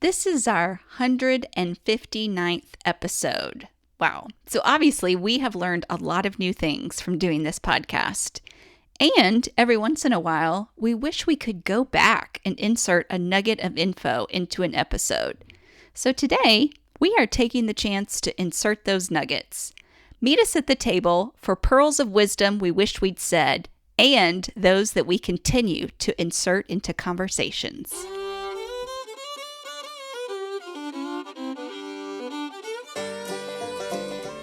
This is our 159th episode. Wow. So obviously we have learned a lot of new things from doing this podcast. And every once in a while, we wish we could go back and insert a nugget of info into an episode. So today, we are taking the chance to insert those nuggets. Meet us at the table for pearls of wisdom we wished we'd said, and those that we continue to insert into conversations.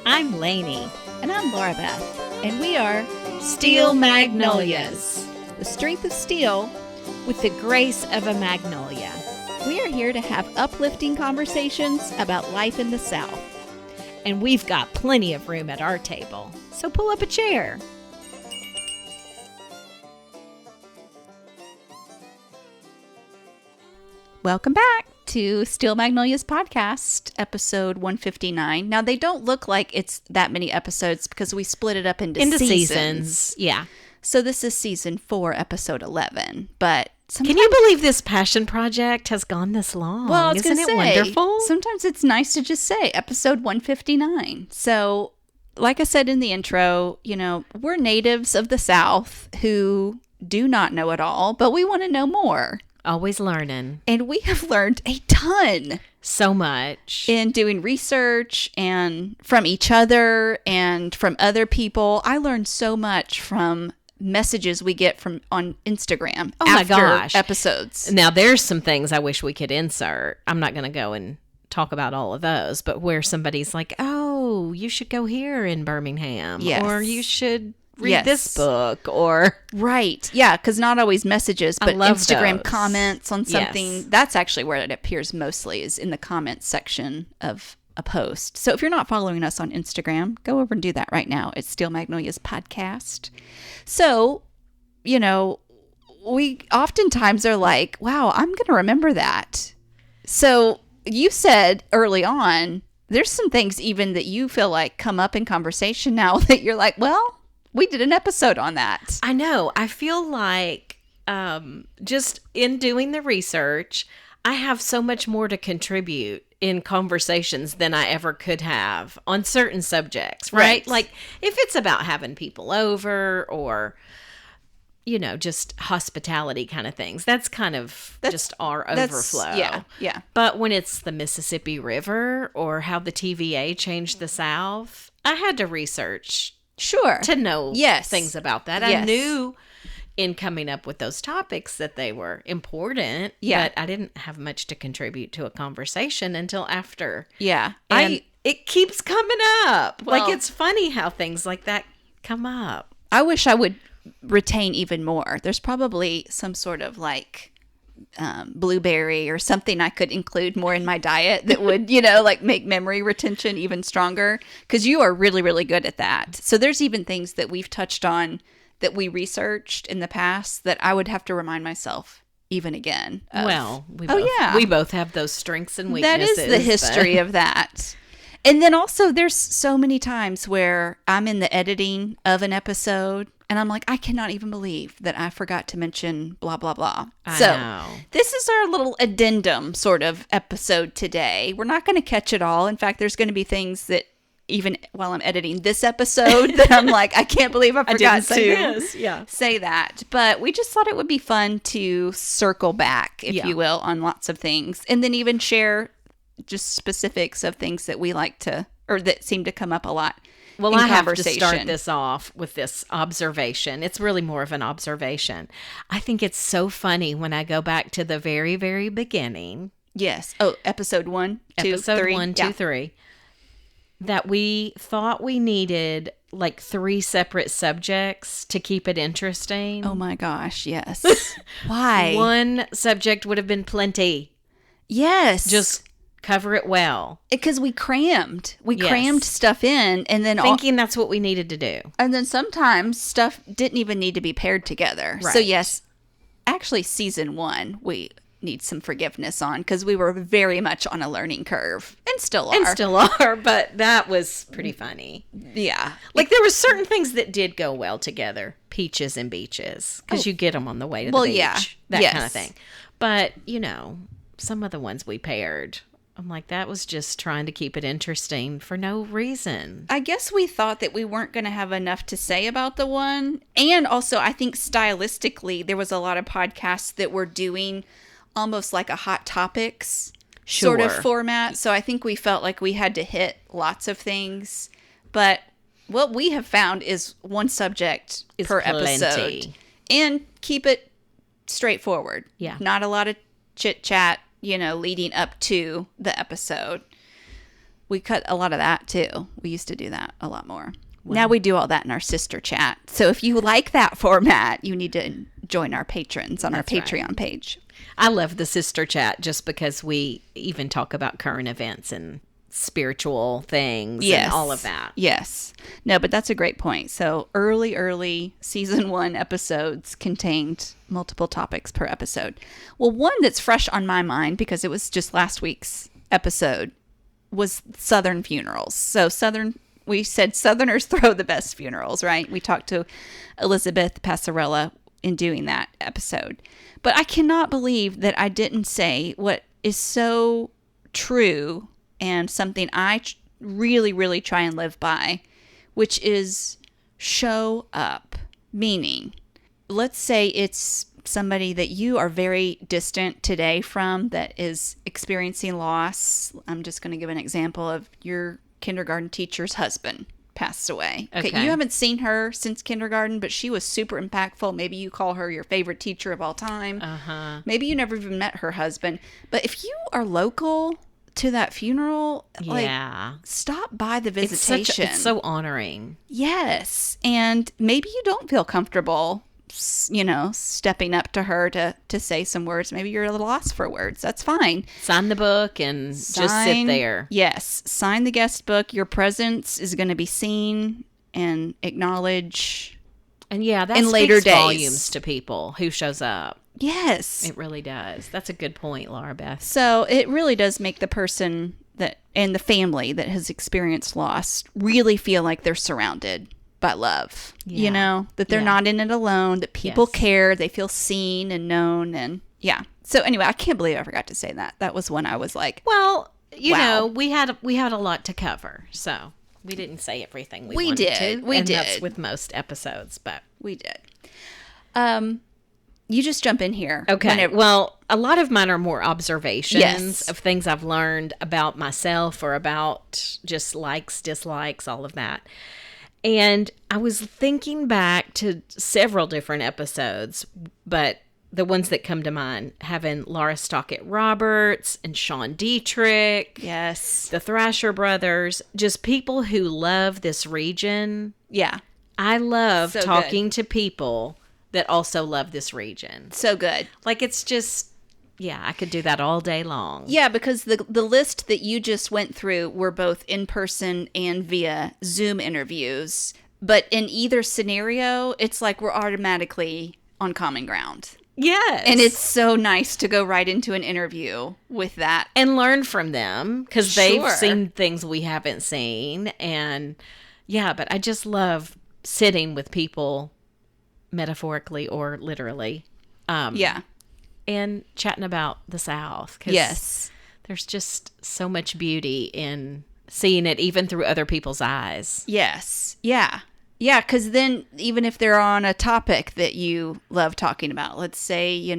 I'm Lainey. And I'm Laura Beth, and we are Steel Magnolias. The strength of steel with the grace of a magnolia. We are here to have uplifting conversations about life in the South. And we've got plenty of room at our table, so pull up a chair. Welcome back to Steel Magnolias Podcast, episode 159. Now, they don't look like it's that many episodes because we split it up into seasons. Yeah. So this is season 4, episode 11. But can you believe this passion project has gone this long? Well, Isn't it wonderful? Sometimes it's nice to just say episode 159. So, like I said in the intro, we're natives of the South who do not know it all, but we want to know more. Always learning. And we have learned a ton. So much. In doing research and from each other and from other people. I learned so much from messages we get from on Instagram after episodes. Now, there's some things I wish we could insert. I'm not going to go and talk about all of those, but where somebody's like, oh, you should go here in Birmingham. Yes. Or you should read this book, or right, yeah, because not always messages, but Instagram those. Comments on something. Yes. That's actually where it appears mostly, is in the comments section of a post. So if you're not following us on Instagram, go over and do that right now. It's Steel Magnolias Podcast. So, we oftentimes are like, wow, I'm going to remember that. So you said early on, there's some things even that you feel like come up in conversation now that you're like, well, we did an episode on that. I know. I feel like just in doing the research, I have so much more to contribute in conversations than I ever could have on certain subjects, right? Like if it's about having people over or, just hospitality kind of things, that's just our overflow. Yeah. But when it's the Mississippi River or how the TVA changed the South, I had to research. Sure. To know things about that. I knew in coming up with those topics that they were important, but I didn't have much to contribute to a conversation until after. Yeah. And it keeps coming up. Well, it's funny how things like that come up. I wish I would retain even more. There's probably some sort of blueberry or something I could include more in my diet that would, make memory retention even stronger, because you are really, really good at that. So there's even things that we've touched on that we researched in the past that I would have to remind myself even again of. We both have those strengths and weaknesses. That is the history of that. And then also there's so many times where I'm in the editing of an episode and I'm like, I cannot even believe that I forgot to mention blah, blah, blah. I know. This is our little addendum sort of episode today. We're not going to catch it all. In fact, there's going to be things that even while I'm editing this episode that I'm like, I can't believe I forgot to say that. But we just thought it would be fun to circle back, if you will, on lots of things. And then even share just specifics of things that we like to, or that seem to come up a lot. Well, I have to start this off with this observation. It's really more of an observation. I think it's so funny when I go back to the very, very beginning. Yes. Oh, episode 1, 2, 3. 1, 2, 3. That we thought we needed 3 separate subjects to keep it interesting. Oh my gosh, yes. Why? One subject would have been plenty. Yes. Just cover it well. Because we crammed. We crammed stuff in, and then thinking that's what we needed to do. And then sometimes stuff didn't even need to be paired together. Right. So yes, actually season 1 we need some forgiveness on, because we were very much on a learning curve and still are. But that was pretty funny. Yeah. There were certain things that did go well together. Peaches and beaches. Because you get them on the way to the beach. Yeah. That kind of thing. But, some of the ones we paired. I'm like, that was just trying to keep it interesting for no reason. I guess we thought that we weren't going to have enough to say about the one. And also, I think stylistically, there was a lot of podcasts that were doing almost like a Hot Topics sort of format. So I think we felt like we had to hit lots of things. But what we have found is one subject per episode. And keep it straightforward. Yeah. Not a lot of chit-chat, leading up to the episode. We cut a lot of that too. We used to do that a lot more. Wow. Now we do all that in our sister chat. So if you like that format, you need to join our patrons on our Patreon page. I love the sister chat just because we even talk about current events and spiritual things and all of that. Yes. No, but that's a great point. So early season 1 episodes contained multiple topics per episode. Well, one that's fresh on my mind because it was just last week's episode was Southern funerals. So we said Southerners throw the best funerals, right? We talked to Elizabeth Passarella in doing that episode. But I cannot believe that I didn't say what is so true and something I really, really try and live by, which is show up. Meaning, let's say it's somebody that you are very distant today from that is experiencing loss. I'm just going to give an example of your kindergarten teacher's husband passed away. Okay. You haven't seen her since kindergarten, but she was super impactful. Maybe you call her your favorite teacher of all time. Maybe you never even met her husband. But if you are local to that funeral, stop by the visitation. It's so honoring. Yes. And maybe you don't feel comfortable, stepping up to her to say some words. Maybe you're a little lost for words. That's fine. Sign the book and just sit there. Yes. Sign the guest book. Your presence is going to be seen and acknowledged. And that in later days. Volumes to people who shows up. Yes. It really does. That's a good point, Laura Beth. So it really does make the person and the family that has experienced loss really feel like they're surrounded by love. That they're not in it alone, that people care, they feel seen and known. And so anyway, I can't believe I forgot to say that. That was when I was like, well, we had a lot to cover. So we didn't say everything we wanted to. We did. That's with most episodes, but we did. You just jump in here. Okay. Well, a lot of mine are more observations of things I've learned about myself or about just likes, dislikes, all of that. And I was thinking back to several different episodes, but the ones that come to mind, having Laura Stockett Roberts and Sean Dietrich. Yes. The Thrasher brothers, just people who love this region. Yeah. I love talking to people that also love this region. So good. Like, it's just, I could do that all day long. Yeah, because the list that you just went through were both in person and via Zoom interviews. But in either scenario, it's like we're automatically on common ground. Yes. And it's so nice to go right into an interview with that. And learn from them, because they've seen things we haven't seen. And but I just love sitting with people, metaphorically or literally. And chatting about the South. Yes. There's just so much beauty in seeing it even through other people's eyes. Yes. Yeah. Yeah, because then even if they're on a topic that you love talking about, let's say,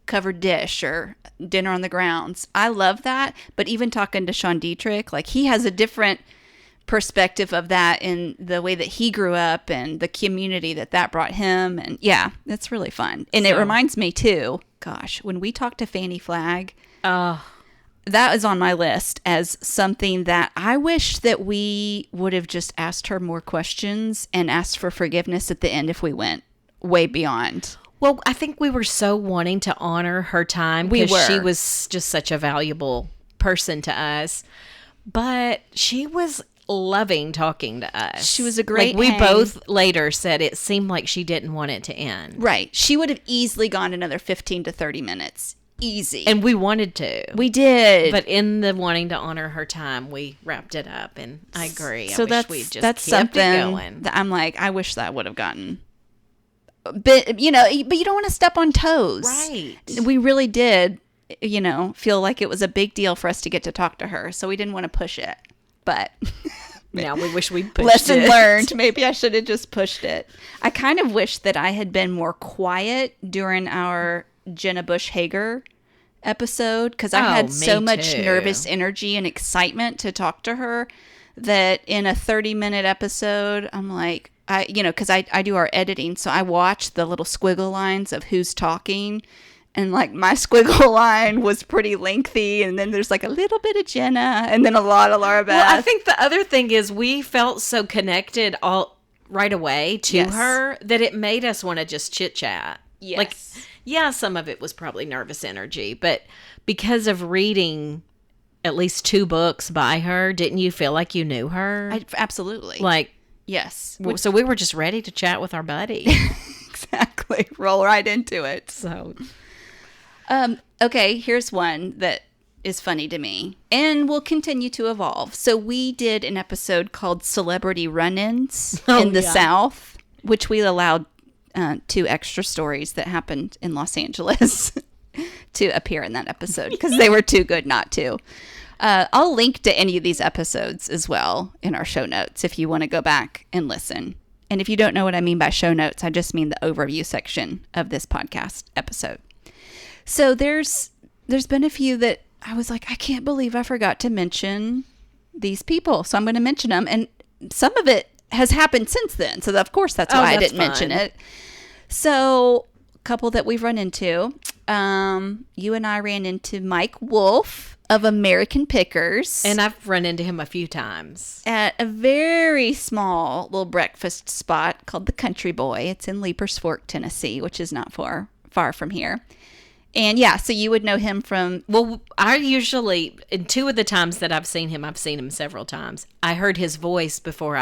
covered dish or dinner on the grounds. I love that. But even talking to Sean Dietrich, like he has a different perspective of that in the way that he grew up and the community that brought him. And that's really fun. And it reminds me too, gosh, when we talked to Fannie Flagg, that is on my list as something that I wish that we would have just asked her more questions and asked for forgiveness at the end if we went way beyond. Well, I think we were so wanting to honor her time because she was just such a valuable person to us. But she was loving talking to us. She was a great we both later said it seemed like she didn't want it to end. Right. She would have easily gone another 15 to 30 minutes. Easy. And we wanted to. We did. But in the wanting to honor her time, we wrapped it up. And I agree. So I wish we just that's kept something it going. That I'm like, I wish that would have gotten. But, but you don't want to step on toes. Right. We really did feel like it was a big deal for us to get to talk to her. So we didn't want to push it. But now we wish we'd pushed lesson it. learned. Maybe I should have just pushed it. I kind of wish that I had been more quiet during our Jenna Bush Hager episode, because I had so much nervous energy and excitement to talk to her that in a 30-minute episode, I'm like, because I do our editing, so I watch the little squiggle lines of who's talking. And like my squiggle line was pretty lengthy, and then there's like a little bit of Jenna, and then a lot of Laura Beth. Well, I think the other thing is we felt so connected all right away to her that it made us want to just chit chat. Yes. Like, yeah, some of it was probably nervous energy, but because of reading at least 2 books by her, didn't you feel like you knew her? Absolutely. Like, yes. So we were just ready to chat with our buddy. Exactly. Roll right into it. So. Okay, here's one that is funny to me and will continue to evolve. So we did an episode called Celebrity Run-Ins in the South, which we allowed 2 extra stories that happened in Los Angeles to appear in that episode because they were too good not to. I'll link to any of these episodes as well in our show notes if you want to go back and listen. And if you don't know what I mean by show notes, I just mean the overview section of this podcast episode. So there's been a few that I was like, I can't believe I forgot to mention these people. So I'm going to mention them. And some of it has happened since then. So of course, that's why I didn't mention it. So a couple that we've run into, you and I ran into Mike Wolf of American Pickers. And I've run into him a few times. At a very small little breakfast spot called the Country Boy. It's in Leapers Fork, Tennessee, which is not far from here. And yeah, so you would know him from... Well, I usually, in 2 of the times that I've seen him several times. I heard his voice before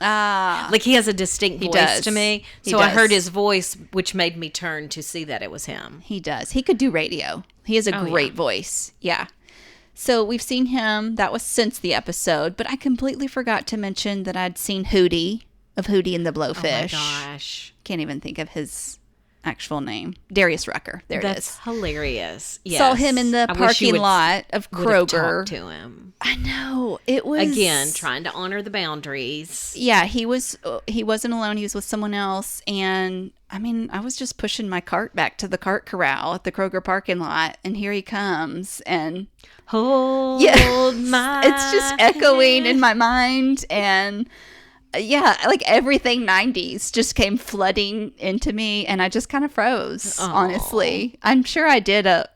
like he has a distinct voice to me. So I heard his voice, which made me turn to see that it was him. He does. He could do radio. He has a great voice. Yeah. So we've seen him. That was since the episode. But I completely forgot to mention that I'd seen Hootie of Hootie and the Blowfish. Oh my gosh. Can't even think of his actual name. Darius Rucker. There it is. That's hilarious. Yes. Saw him in the parking lot of Kroger. Talked to him. I know. It was... Again, trying to honor the boundaries. Yeah, he wasn't alone. He was with someone else. And I mean, I was just pushing my cart back to the cart corral at the Kroger parking lot. And here he comes. And hold my it's just echoing in my mind. And yeah, like everything 90s just came flooding into me, and I just kind of froze. Aww. Honestly. I'm sure I did a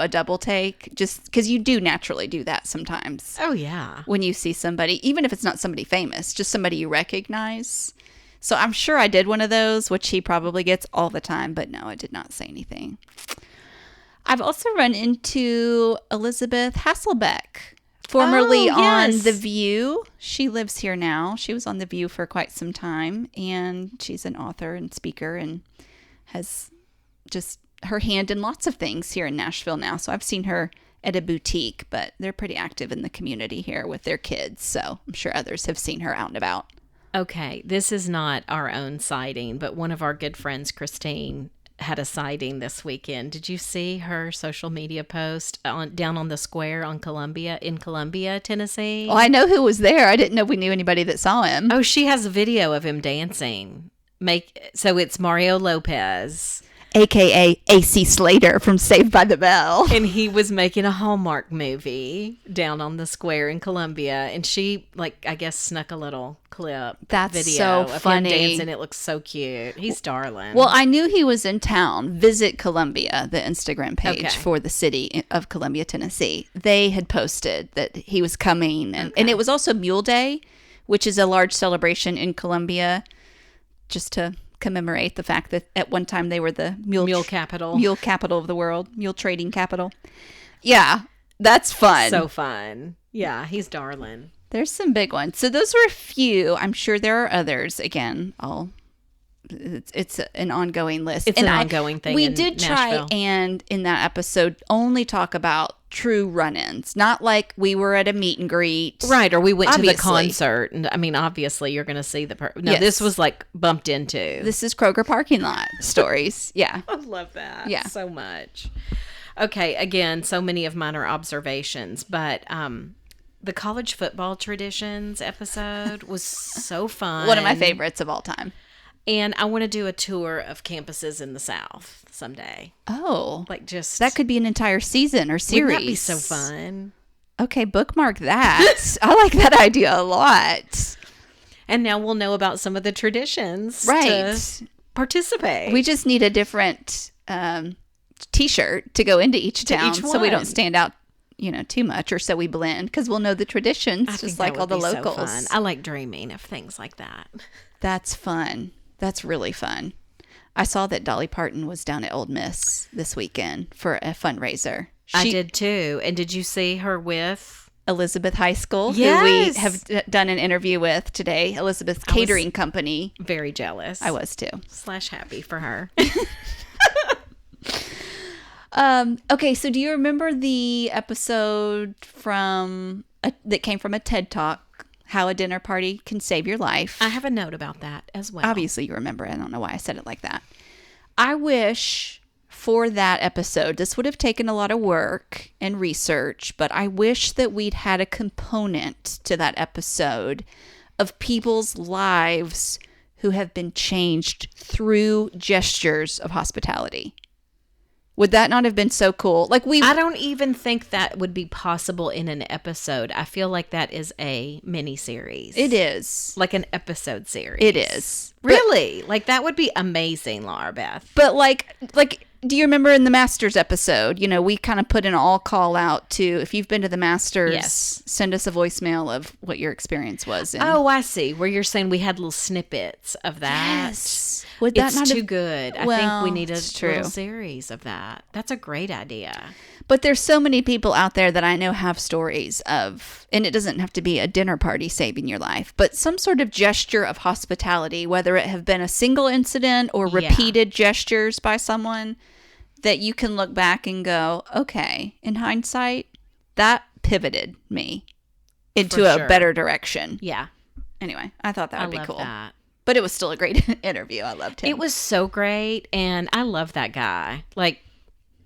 double take, just because you do naturally do that sometimes. Oh yeah, when you see somebody, even if it's not somebody famous, just somebody you recognize. So I'm sure I did one of those, which he probably gets all the time, but no, I did not say anything. I've also run into Elizabeth Hasselbeck, formerly on The View. She lives here now. She was on The View for quite some time, and she's an author and speaker and has just her hand in lots of things here in Nashville now. So I've seen her at a boutique, but they're pretty active in the community here with their kids. So I'm sure others have seen her out and about. Okay, this is not our own sighting, but one of our good friends, Christine, had a sighting this weekend. Did you see her social media post down on the square in Columbia, Tennessee? Well, I know who was there. I didn't know we knew anybody that saw him. Oh, she has a video of him dancing. So it's Mario Lopez, a.k.a. AC Slater from Saved by the Bell. And he was making a Hallmark movie down on the square in Columbia. And she, I guess, snuck a little video so of funny. him dancing. It looks so cute. He's darling. Well, I knew he was in town. Visit Columbia, the Instagram page for the city of Columbia, Tennessee. They had posted that he was coming. And it was also Mule Day, which is a large celebration in Columbia, just to commemorate the fact that at one time they were the mule capital of the world, mule trading capital. Yeah, that's fun. So fun. Yeah, he's darling. There's some big ones. So those were a few. I'm sure there are others. Again, it's an ongoing list. It's an ongoing thing. We did try and in that episode only talk about true run-ins, not like we were at a meet and greet, right? Or we went to the concert, and I mean, obviously, you're going to see the. This was bumped into. This is Kroger parking lot stories. Yeah, I love that. Yeah, so much. Okay, again, so many of mine are observations, but the college football traditions episode was so fun. One of my favorites of all time. And I want to do a tour of campuses in the South someday. Oh. Like just... That could be an entire season or series. Wouldn't that be so fun? Okay, bookmark that. I like that idea a lot. And now we'll know about some of the traditions to participate. We just need a different T-shirt to go into each town so we don't stand out, too much, or so we blend, because we'll know the traditions just like all the locals. So fun. I like dreaming of things like that. That's fun. That's really fun. I saw that Dolly Parton was down at Ole Miss this weekend for a fundraiser. I did too. And did you see her with Elizabeth High School, yes, who we have done an interview with today? Elizabeth's catering company. Very jealous. I was too. / happy for her. Okay, so do you remember the episode that came from a TED Talk, How a Dinner Party Can Save Your Life? I have a note about that as well. Obviously you remember. I don't know why I said it like that. I wish for that episode, this would have taken a lot of work and research, but I wish that we'd had a component to that episode of people's lives who have been changed through gestures of hospitality. Would that not have been so cool? I don't even think that would be possible in an episode. I feel like that is a mini series. It is. Like an episode series. It is. Really? That would be amazing, Laura Beth. But do you remember in the Masters episode, we kind of put an all call out to, if you've been to the Masters, yes, send us a voicemail of what your experience was. Oh, I see. Where you're saying we had little snippets of that. Yes. Would that not too good. I think we need a little series of that. That's a great idea. But there's so many people out there that I know have stories of, and it doesn't have to be a dinner party saving your life, but some sort of gesture of hospitality, whether it have been a single incident or repeated gestures by someone, that you can look back and go, okay, in hindsight, that pivoted me into a better direction. Yeah. Anyway, I thought that would be cool. That. But it was still a great interview. I loved him. It was so great, and I love that guy.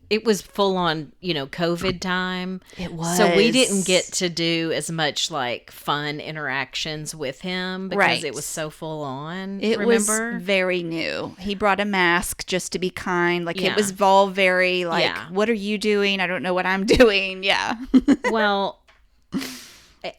It was full on, COVID time. It was. So we didn't get to do as much fun interactions with him because it was so full on. It was very new. He brought a mask just to be kind. It was all very what are you doing? I don't know what I'm doing. Yeah. Well,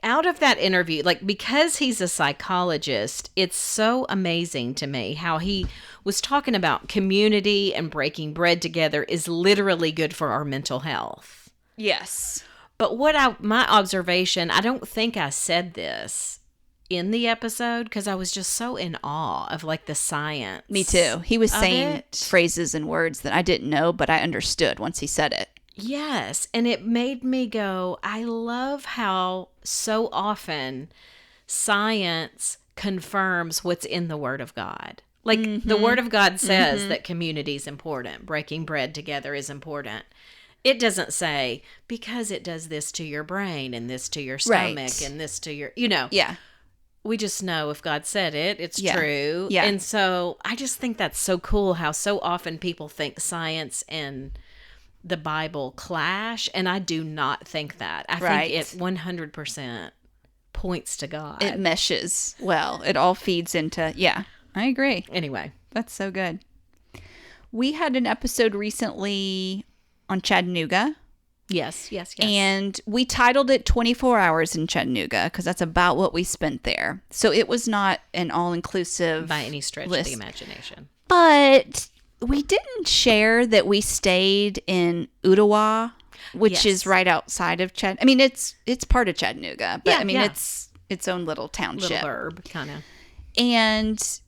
out of that interview, because he's a psychologist, it's so amazing to me how he was talking about community and breaking bread together is literally good for our mental health. Yes. But my observation, I don't think I said this in the episode because I was just so in awe of the science. Me too. He was saying phrases and words that I didn't know, but I understood once he said it. Yes. And it made me go, I love how so often science confirms what's in the Word of God. The Word of God says that community is important. Breaking bread together is important. It doesn't say, because it does this to your brain and this to your stomach and this to your, Yeah. We just know if God said it, it's true. Yeah. And so I just think that's so cool how so often people think science and the Bible clash, and I do not think that. I think it 100% points to God. It meshes well. It all feeds into, I agree. Anyway. That's so good. We had an episode recently on Chattanooga. Yes. And we titled it 24 Hours in Chattanooga because that's about what we spent there. So it was not an all-inclusive by any stretch of the imagination. But we didn't share that we stayed in Ottawa, which is right outside of Chattanooga. I mean, it's part of Chattanooga, but it's its own little township. Little burb, kind of. And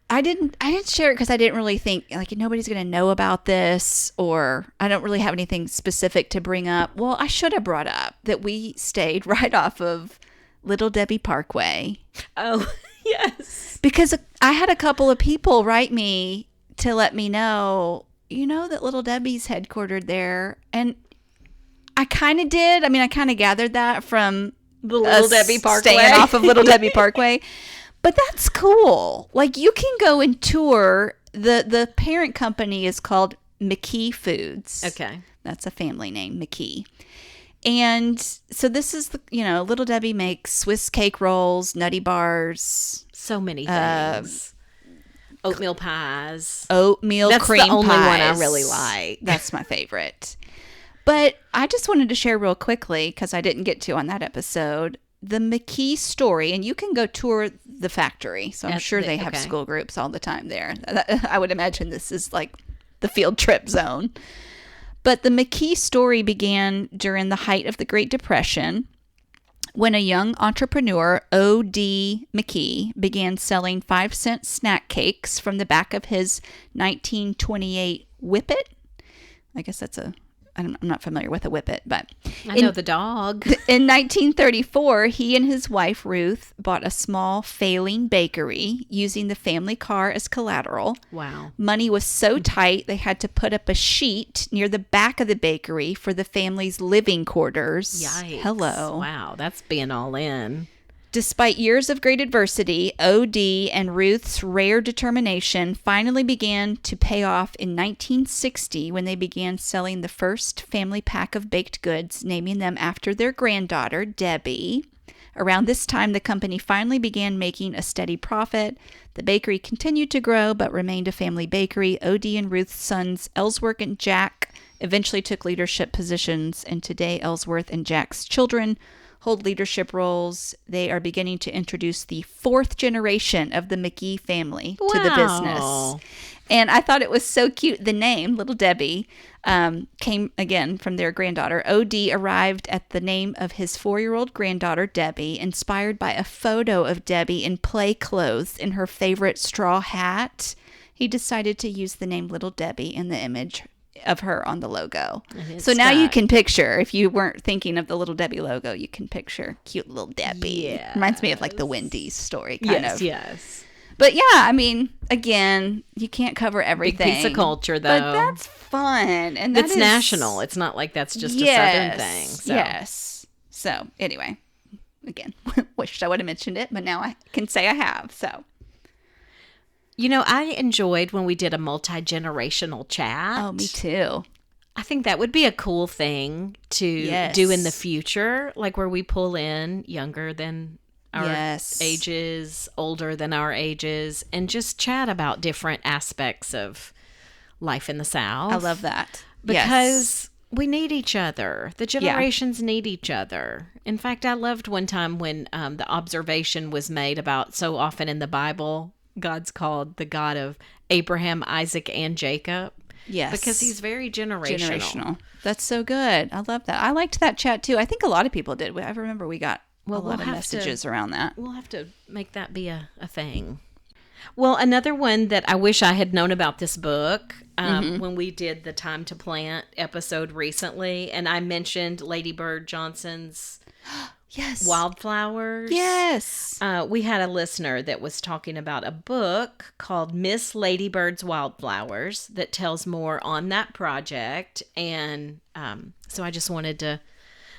I didn't share it because I didn't really think nobody's going to know about this, or I don't really have anything specific to bring up. Well, I should have brought up that we stayed right off of Little Debbie Parkway. Oh, yes. Because I had a couple of people write me to let me know, that Little Debbie's headquartered there. And I kind of did. I mean, I kind of gathered that from the Little Debbie Parkway. Staying off of Little Debbie Parkway. But that's cool. You can go and tour. The parent company is called McKee Foods. Okay. That's a family name, McKee. And so this is, Little Debbie makes Swiss cake rolls, nutty bars. So many things. Oatmeal pies. Oatmeal That's cream pies. the only one I really like. That's my favorite. But I just wanted to share real quickly, because I didn't get to on that episode, the McKee story. And you can go tour the factory. So I'm sure they have school groups all the time there. I would imagine this is like the field trip zone. But the McKee story began during the height of the Great Depression, when a young entrepreneur, O.D. McKee, began selling 5-cent snack cakes from the back of his 1928 Whippet. I guess I'm not familiar with a Whippet, but... I know the dog. In 1934, he and his wife, Ruth, bought a small, failing bakery using the family car as collateral. Wow. Money was so tight, they had to put up a sheet near the back of the bakery for the family's living quarters. Yikes. Hello. Wow, that's being all in. Despite years of great adversity, O.D. and Ruth's rare determination finally began to pay off in 1960 when they began selling the first family pack of baked goods, naming them after their granddaughter, Debbie. Around this time, the company finally began making a steady profit. The bakery continued to grow, but remained a family bakery. O.D. and Ruth's sons, Ellsworth and Jack, eventually took leadership positions, and today Ellsworth and Jack's children hold leadership roles. They are beginning to introduce the 4th generation of the McKee family to the business. And I thought it was so cute. The name, Little Debbie, came again from their granddaughter. O.D. arrived at the name of his 4-year-old granddaughter, Debbie, inspired by a photo of Debbie in play clothes in her favorite straw hat. He decided to use the name Little Debbie in the image of her on the logo. So now you can picture, if you weren't thinking of the Little Debbie logo, you can picture cute Little Debbie. Yes. Reminds me of like the Wendy's story kind of. Yes. But yeah, I mean, again, you can't cover everything. Big piece of culture, though. But that's fun. And it's national. It's not like that's just a Southern thing. So. Yes. So anyway, again, wished I would have mentioned it, but now I can say I have. So. I enjoyed when we did a multi-generational chat. Oh, me too. I think that would be a cool thing to do in the future, like where we pull in younger than our ages, older than our ages, and just chat about different aspects of life in the South. I love that. Because we need each other. The generations need each other. In fact, I loved one time when the observation was made about so often in the Bible, God's called the God of Abraham, Isaac, and Jacob. Yes. Because he's very generational. That's so good. I love that. I liked that chat too. I think a lot of people did. I remember we got a lot of messages around that. We'll have to make that be a thing. Well, another one that I wish I had known about this book when we did the Time to Plant episode recently, and I mentioned Lady Bird Johnson's Wildflowers. Yes. We had a listener that was talking about a book called Miss Ladybird's Wildflowers that tells more on that project. And so I just wanted to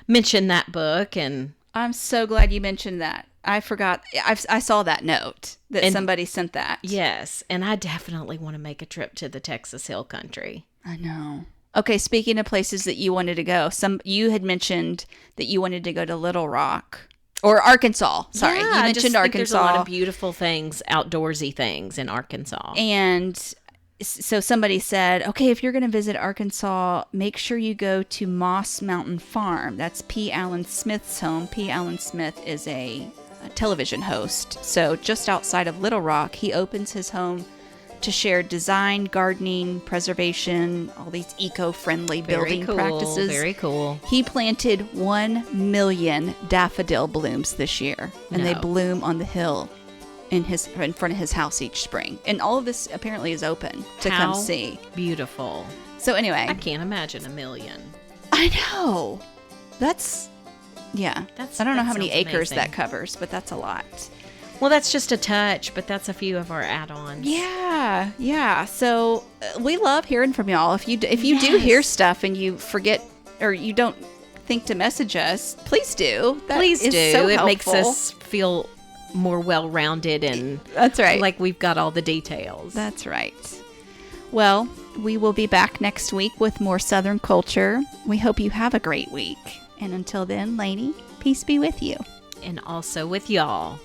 mention that book. And I'm so glad you mentioned that. I forgot. I saw that note that somebody sent that. Yes. And I definitely want to make a trip to the Texas Hill Country. I know. Okay, speaking of places that you wanted to go, you had mentioned that you wanted to go to Little Rock or Arkansas. Sorry, you mentioned Arkansas. There's a lot of beautiful things, outdoorsy things in Arkansas. And so somebody said, okay, if you're going to visit Arkansas, make sure you go to Moss Mountain Farm. That's P. Allen Smith's home. P. Allen Smith is a television host. So just outside of Little Rock, he opens his home to share design, gardening, preservation, all these eco-friendly building practices. Very cool. He planted 1 million daffodil blooms this year, and they bloom on the hill in front of his house each spring. And all of this apparently is open to come see. Beautiful. So anyway, I can't imagine 1 million. I know. That's I don't know how many acres that covers, but that's a lot. Well, that's just a touch, but that's a few of our add-ons. Yeah. So we love hearing from y'all. If you do hear stuff and you forget or you don't think to message us, please do. Please do. It makes us feel more well-rounded and that's right. Like we've got all the details. That's right. Well, we will be back next week with more Southern culture. We hope you have a great week. And until then, Lainey, peace be with you. And also with y'all.